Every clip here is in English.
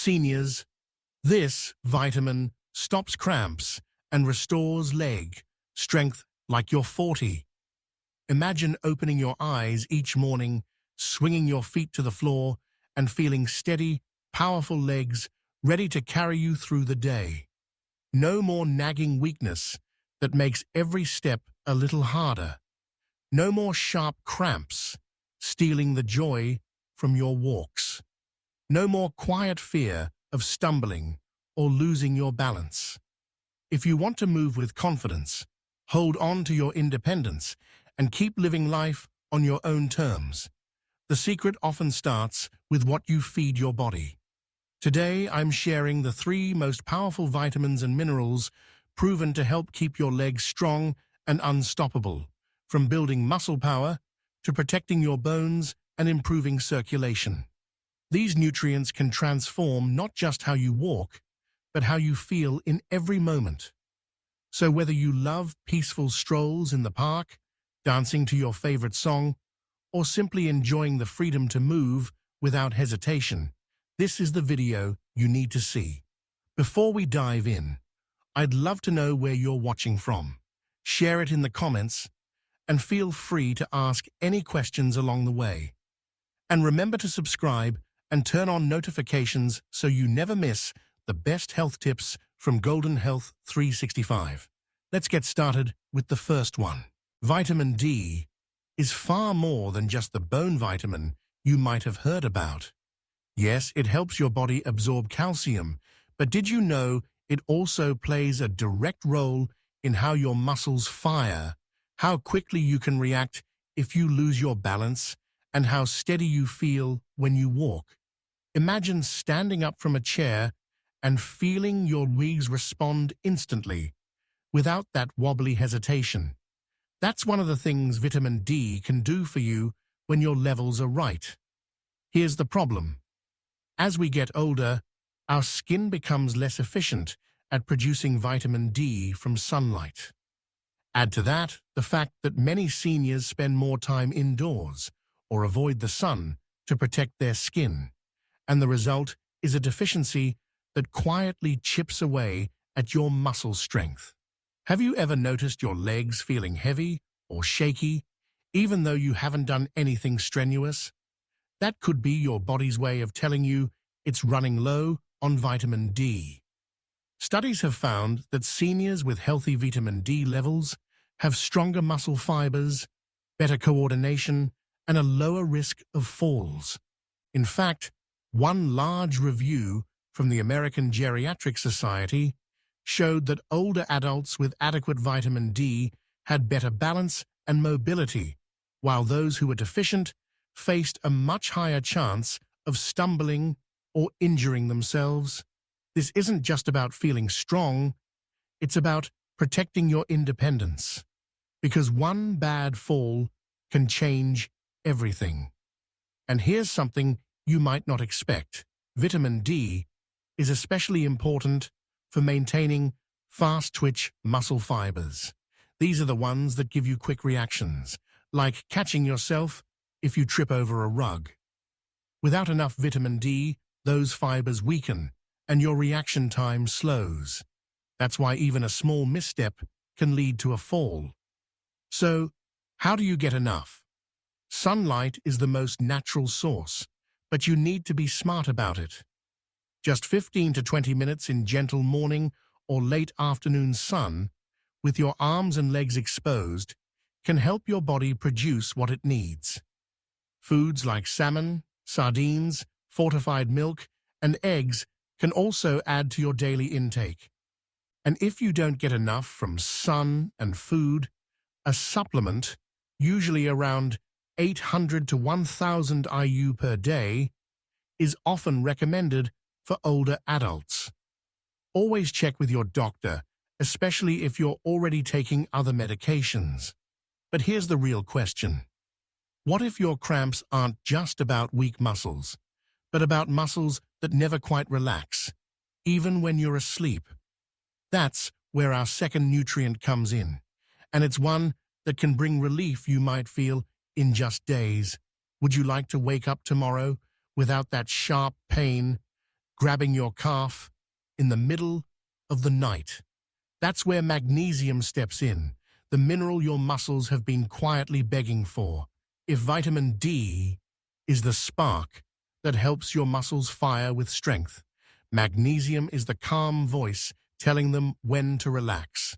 Seniors, this vitamin stops cramps and restores leg strength like you're 40. Imagine opening your eyes each morning, swinging your feet to the floor, and feeling steady, powerful legs ready to carry you through the day. No more nagging weakness that makes every step a little harder. No more sharp cramps stealing the joy from your walks. No more quiet fear of stumbling or losing your balance. If you want to move with confidence, hold on to your independence and keep living life on your own terms. The secret often starts with what you feed your body. Today, I'm sharing the 3 most powerful vitamins and minerals proven to help keep your legs strong and unstoppable, from building muscle power to protecting your bones and improving circulation. These nutrients can transform not just how you walk, but how you feel in every moment. So whether you love peaceful strolls in the park, dancing to your favorite song, or simply enjoying the freedom to move without hesitation, this is the video you need to see. Before we dive in, I'd love to know where you're watching from. Share it in the comments, and feel free to ask any questions along the way. And remember to subscribe and turn on notifications so you never miss the best health tips from Golden Health 365. Let's get started with the first one. Vitamin D is far more than just the bone vitamin you might have heard about. Yes, it helps your body absorb calcium, but did you know it also plays a direct role in how your muscles fire, how quickly you can react if you lose your balance, and how steady you feel when you walk? Imagine standing up from a chair and feeling your legs respond instantly, without that wobbly hesitation. That's one of the things vitamin D can do for you when your levels are right. Here's the problem. As we get older, our skin becomes less efficient at producing vitamin D from sunlight. Add to that the fact that many seniors spend more time indoors or avoid the sun to protect their skin, and the result is a deficiency that quietly chips away at your muscle strength. Have you ever noticed your legs feeling heavy or shaky, even though you haven't done anything strenuous? That could be your body's way of telling you it's running low on vitamin D. Studies have found that seniors with healthy vitamin D levels have stronger muscle fibers, better coordination, and a lower risk of falls. In fact, one large review from the American Geriatric Society showed that older adults with adequate vitamin D had better balance and mobility, while those who were deficient faced a much higher chance of stumbling or injuring themselves. This isn't just about feeling strong, it's about protecting your independence. Because one bad fall can change everything. And here's something you might not expect. Vitamin D is especially important for maintaining fast-twitch muscle fibers. These are the ones that give you quick reactions, like catching yourself if you trip over a rug. Without enough vitamin D, those fibers weaken, and your reaction time slows. That's why even a small misstep can lead to a fall. So, how do you get enough? Sunlight is the most natural source, but you need to be smart about it. Just 15 to 20 minutes in gentle morning or late afternoon sun, with your arms and legs exposed, can help your body produce what it needs. Foods like salmon, sardines, fortified milk, and eggs can also add to your daily intake. And if you don't get enough from sun and food, a supplement, usually around 800 to 1,000 IU per day, is often recommended for older adults. Always check with your doctor, especially if you're already taking other medications. But here's the real question. What if your cramps aren't just about weak muscles, but about muscles that never quite relax, even when you're asleep? That's where our second nutrient comes in, and it's one that can bring relief you might feel in just days. Would you like to wake up tomorrow without that sharp pain grabbing your calf in the middle of the night. That's where magnesium steps in, the mineral your muscles have been quietly begging for. If vitamin D is the spark that helps your muscles fire with strength, magnesium is the calm voice telling them when to relax.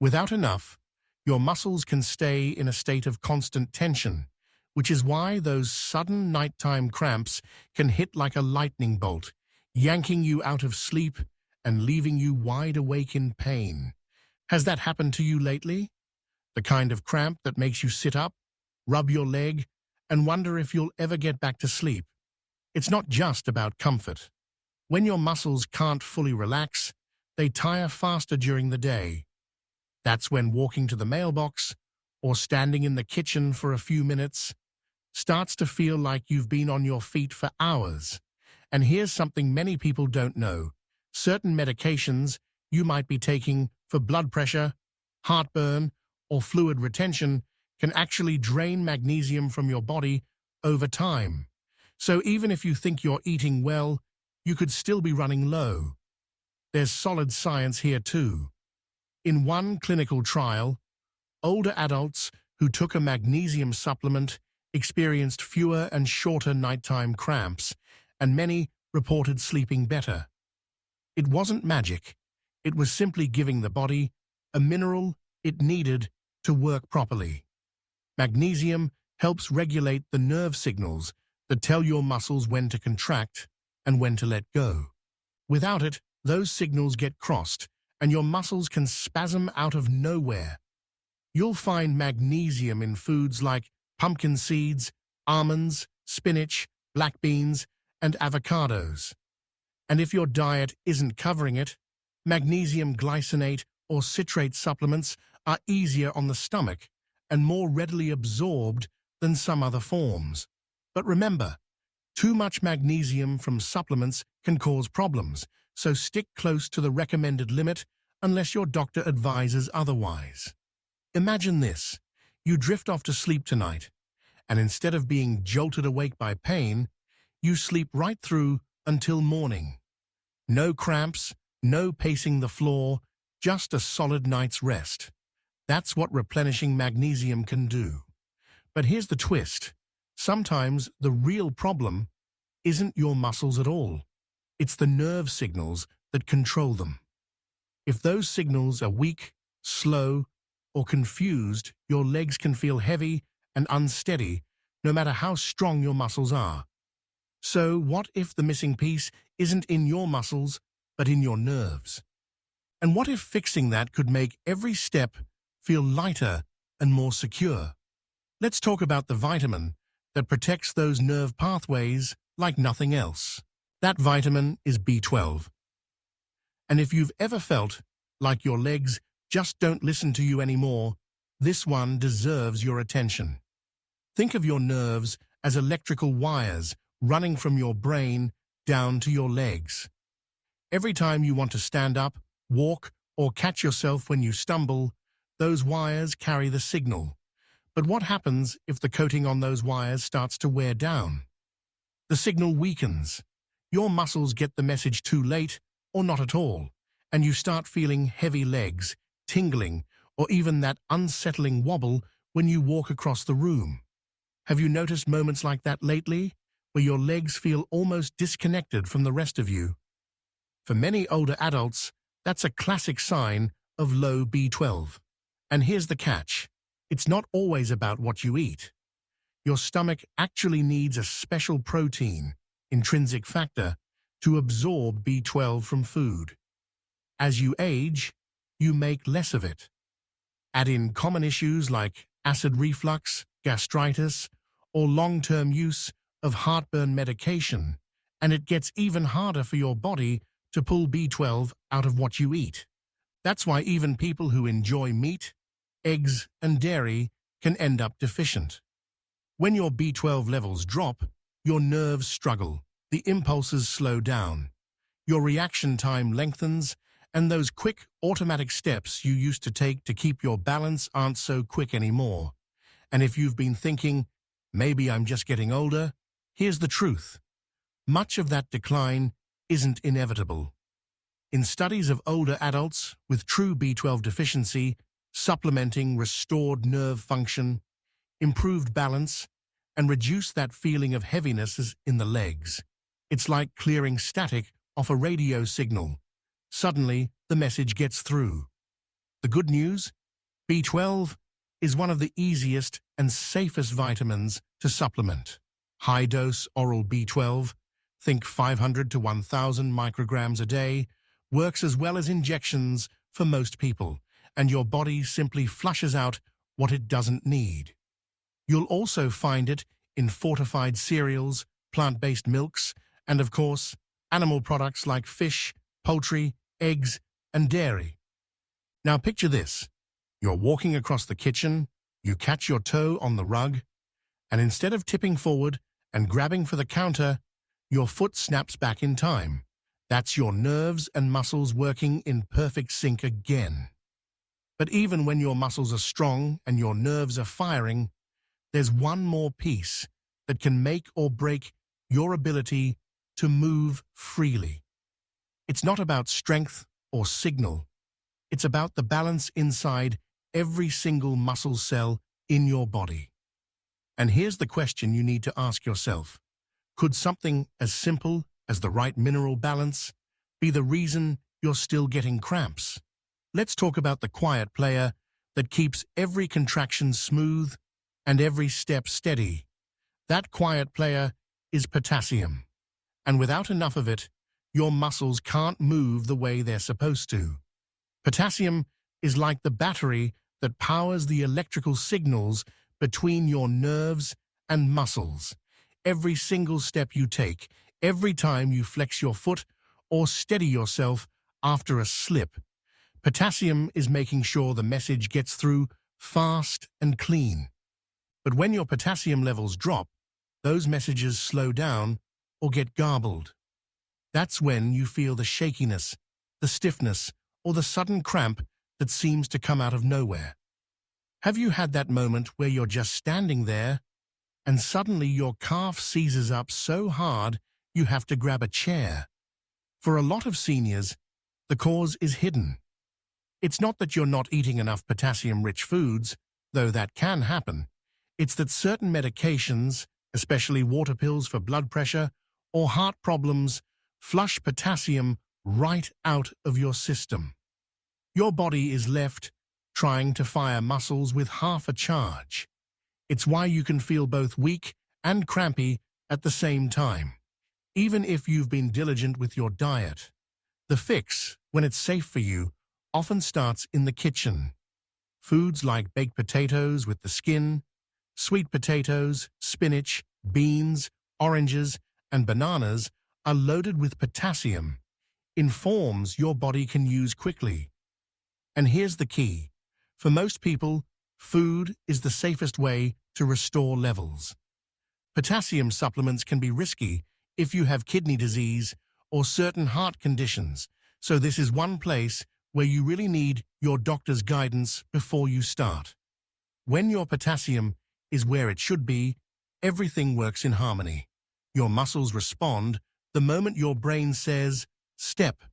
Without enough, your muscles can stay in a state of constant tension, which is why those sudden nighttime cramps can hit like a lightning bolt, yanking you out of sleep and leaving you wide awake in pain. Has that happened to you lately? The kind of cramp that makes you sit up, rub your leg, and wonder if you'll ever get back to sleep. It's not just about comfort. When your muscles can't fully relax, they tire faster during the day. That's when walking to the mailbox or standing in the kitchen for a few minutes starts to feel like you've been on your feet for hours. And here's something many people don't know. Certain medications you might be taking for blood pressure, heartburn, or fluid retention can actually drain magnesium from your body over time. So even if you think you're eating well, you could still be running low. There's solid science here too. In one clinical trial, older adults who took a magnesium supplement experienced fewer and shorter nighttime cramps, and many reported sleeping better. It wasn't magic. It was simply giving the body a mineral it needed to work properly. Magnesium helps regulate the nerve signals that tell your muscles when to contract and when to let go. Without it, those signals get crossed, and your muscles can spasm out of nowhere. You'll find magnesium in foods like pumpkin seeds, almonds, spinach, black beans, and avocados. And if your diet isn't covering it, magnesium glycinate or citrate supplements are easier on the stomach and more readily absorbed than some other forms. But remember, too much magnesium from supplements can cause problems, so stick close to the recommended limit unless your doctor advises otherwise. Imagine this. You drift off to sleep tonight, and instead of being jolted awake by pain, you sleep right through until morning. No cramps, no pacing the floor, just a solid night's rest. That's what replenishing magnesium can do. But here's the twist. Sometimes the real problem isn't your muscles at all. It's the nerve signals that control them. If those signals are weak, slow, or confused, your legs can feel heavy and unsteady, no matter how strong your muscles are. So what if the missing piece isn't in your muscles, but in your nerves? And what if fixing that could make every step feel lighter and more secure? Let's talk about the vitamin that protects those nerve pathways like nothing else. That vitamin is B12. And if you've ever felt like your legs just don't listen to you anymore, this one deserves your attention. Think of your nerves as electrical wires running from your brain down to your legs. Every time you want to stand up, walk, or catch yourself when you stumble, those wires carry the signal. But what happens if the coating on those wires starts to wear down? The signal weakens. Your muscles get the message too late or not at all, and you start feeling heavy legs, tingling, or even that unsettling wobble when you walk across the room. Have you noticed moments like that lately, where your legs feel almost disconnected from the rest of you? For many older adults, that's a classic sign of low B12. And here's the catch. It's not always about what you eat. Your stomach actually needs a special protein, intrinsic factor, to absorb B12 from food. As you age, you make less of it. Add in common issues like acid reflux, gastritis, or long-term use of heartburn medication, and it gets even harder for your body to pull B12 out of what you eat. That's why even people who enjoy meat, eggs, and dairy can end up deficient. When your B12 levels drop, your nerves struggle, the impulses slow down, your reaction time lengthens, and those quick, automatic steps you used to take to keep your balance aren't so quick anymore. And if you've been thinking, maybe I'm just getting older, here's the truth. Much of that decline isn't inevitable. In studies of older adults with true B12 deficiency, supplementing restored nerve function, improved balance, and reduced that feeling of heaviness in the legs. It's like clearing static off a radio signal. Suddenly, the message gets through. The good news? B12 is one of the easiest and safest vitamins to supplement. High-dose oral B12, think 500 to 1,000 micrograms a day, works as well as injections for most people, and your body simply flushes out what it doesn't need. You'll also find it in fortified cereals, plant-based milks, and of course, animal products like fish, poultry, eggs, and dairy. Now picture this. You're walking across the kitchen, you catch your toe on the rug, and instead of tipping forward and grabbing for the counter, your foot snaps back in time. That's your nerves and muscles working in perfect sync again. But even when your muscles are strong and your nerves are firing, there's one more piece that can make or break your ability to move freely. It's not about strength or signal. It's about the balance inside every single muscle cell in your body. And here's the question you need to ask yourself. Could something as simple as the right mineral balance be the reason you're still getting cramps? Let's talk about the quiet player that keeps every contraction smooth and every step steady. That quiet player is potassium. And without enough of it, your muscles can't move the way they're supposed to. Potassium is like the battery that powers the electrical signals between your nerves and muscles. Every single step you take, every time you flex your foot or steady yourself after a slip, potassium is making sure the message gets through fast and clean. But when your potassium levels drop, those messages slow down or get garbled. That's when you feel the shakiness, the stiffness, or the sudden cramp that seems to come out of nowhere. Have you had that moment where you're just standing there and suddenly your calf seizes up so hard you have to grab a chair? For a lot of seniors, the cause is hidden. It's not that you're not eating enough potassium-rich foods, though that can happen. It's that certain medications, especially water pills for blood pressure or heart problems, flush potassium right out of your system. Your body is left trying to fire muscles with half a charge. It's why you can feel both weak and crampy at the same time, even if you've been diligent with your diet. The fix, when it's safe for you, often starts in the kitchen. Foods like baked potatoes with the skin, sweet potatoes, spinach, beans, oranges, and bananas are loaded with potassium in forms your body can use quickly. And here's the key. For most people, food is the safest way to restore levels. Potassium supplements can be risky if you have kidney disease or certain heart conditions, so this is one place where you really need your doctor's guidance before you start. When your potassium is where it should be, everything works in harmony. Your muscles respond the moment your brain says, "Step."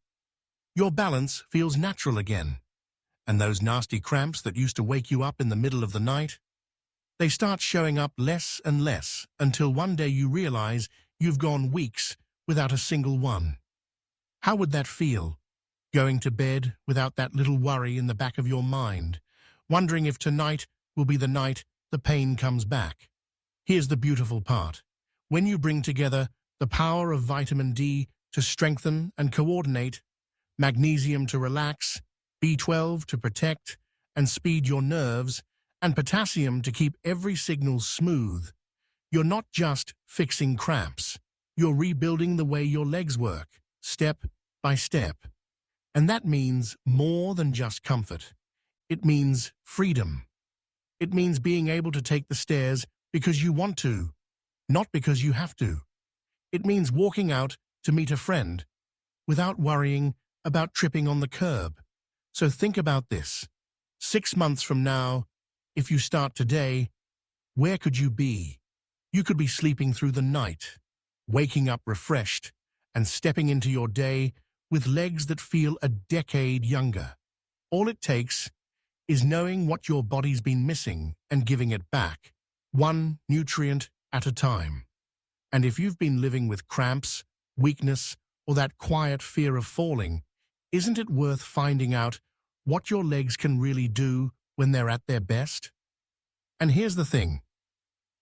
Your balance feels natural again. And those nasty cramps that used to wake you up in the middle of the night, they start showing up less and less until one day you realize you've gone weeks without a single one. How would that feel? Going to bed without that little worry in the back of your mind, wondering if tonight will be the night the pain comes back. Here's the beautiful part. When you bring together the power of vitamin D to strengthen and coordinate, magnesium to relax, B12 to protect and speed your nerves, and potassium to keep every signal smooth, you're not just fixing cramps. You're rebuilding the way your legs work, step by step. And that means more than just comfort. It means freedom. It means being able to take the stairs because you want to, not because you have to. It means walking out to meet a friend without worrying about tripping on the curb. So think about this. 6 months from now, if you start today, where could you be? You could be sleeping through the night, waking up refreshed, and stepping into your day with legs that feel a decade younger. All it takes is knowing what your body's been missing and giving it back, one nutrient at a time. And if you've been living with cramps, weakness, or that quiet fear of falling, isn't it worth finding out what your legs can really do when they're at their best? And here's the thing.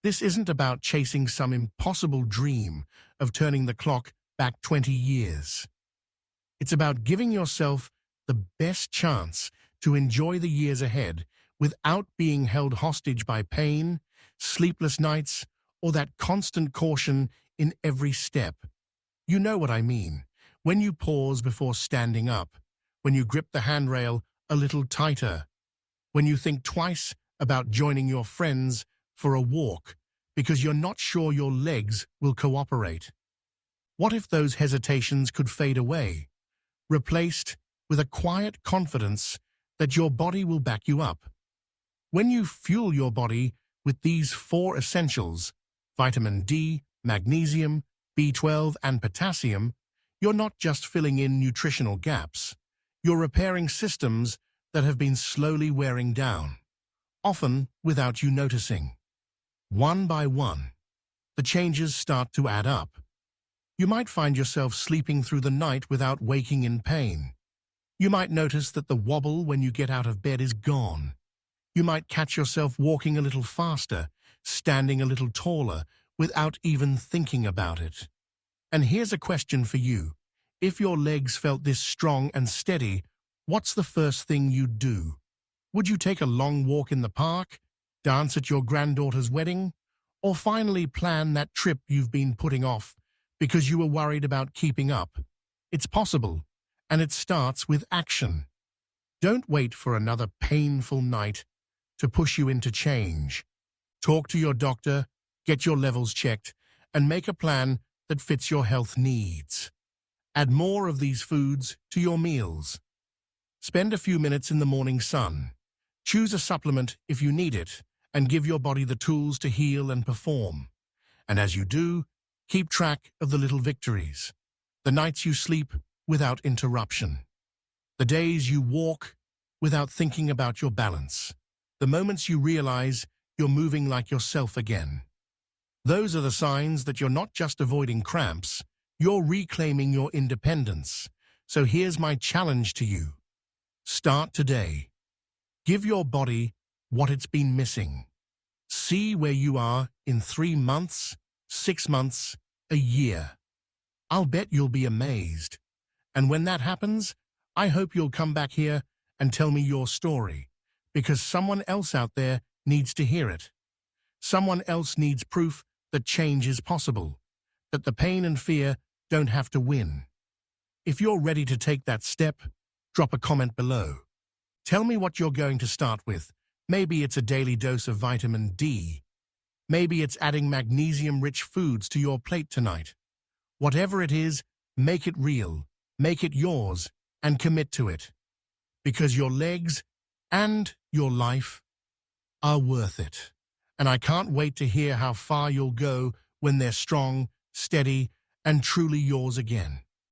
This isn't about chasing some impossible dream of turning the clock back 20 years. It's about giving yourself the best chance to enjoy the years ahead without being held hostage by pain, sleepless nights, or that constant caution in every step. You know what I mean. When you pause before standing up, when you grip the handrail a little tighter, when you think twice about joining your friends for a walk because you're not sure your legs will cooperate. What if those hesitations could fade away, replaced with a quiet confidence that your body will back you up? When you fuel your body with these 4 essentials, vitamin D, magnesium, B12, and potassium, you're not just filling in nutritional gaps. You're repairing systems that have been slowly wearing down, often without you noticing. One by one, the changes start to add up. You might find yourself sleeping through the night without waking in pain. You might notice that the wobble when you get out of bed is gone. You might catch yourself walking a little faster, standing a little taller, without even thinking about it. And here's a question for you. If your legs felt this strong and steady, what's the first thing you'd do? Would you take a long walk in the park, dance at your granddaughter's wedding, or finally plan that trip you've been putting off because you were worried about keeping up? It's possible, and it starts with action. Don't wait for another painful night to push you into change. Talk to your doctor, get your levels checked, and make a plan that fits your health needs. Add more of these foods to your meals. Spend a few minutes in the morning sun. Choose a supplement if you need it, and give your body the tools to heal and perform. And as you do, keep track of the little victories. The nights you sleep without interruption. The days you walk without thinking about your balance. The moments you realize you're moving like yourself again. Those are the signs that you're not just avoiding cramps, you're reclaiming your independence. So here's my challenge to you. Start today. Give your body what it's been missing. See where you are in 3 months, 6 months, a year. I'll bet you'll be amazed. And when that happens, I hope you'll come back here and tell me your story, because someone else out there needs to hear it. Someone else needs proof that change is possible, that the pain and fear don't have to win. If you're ready to take that step, drop a comment below. Tell me what you're going to start with. Maybe it's a daily dose of vitamin D. Maybe it's adding magnesium-rich foods to your plate tonight. Whatever it is, make it real, make it yours, and commit to it. Because your legs and your life are worth it. And I can't wait to hear how far you'll go when they're strong, steady, and truly yours again.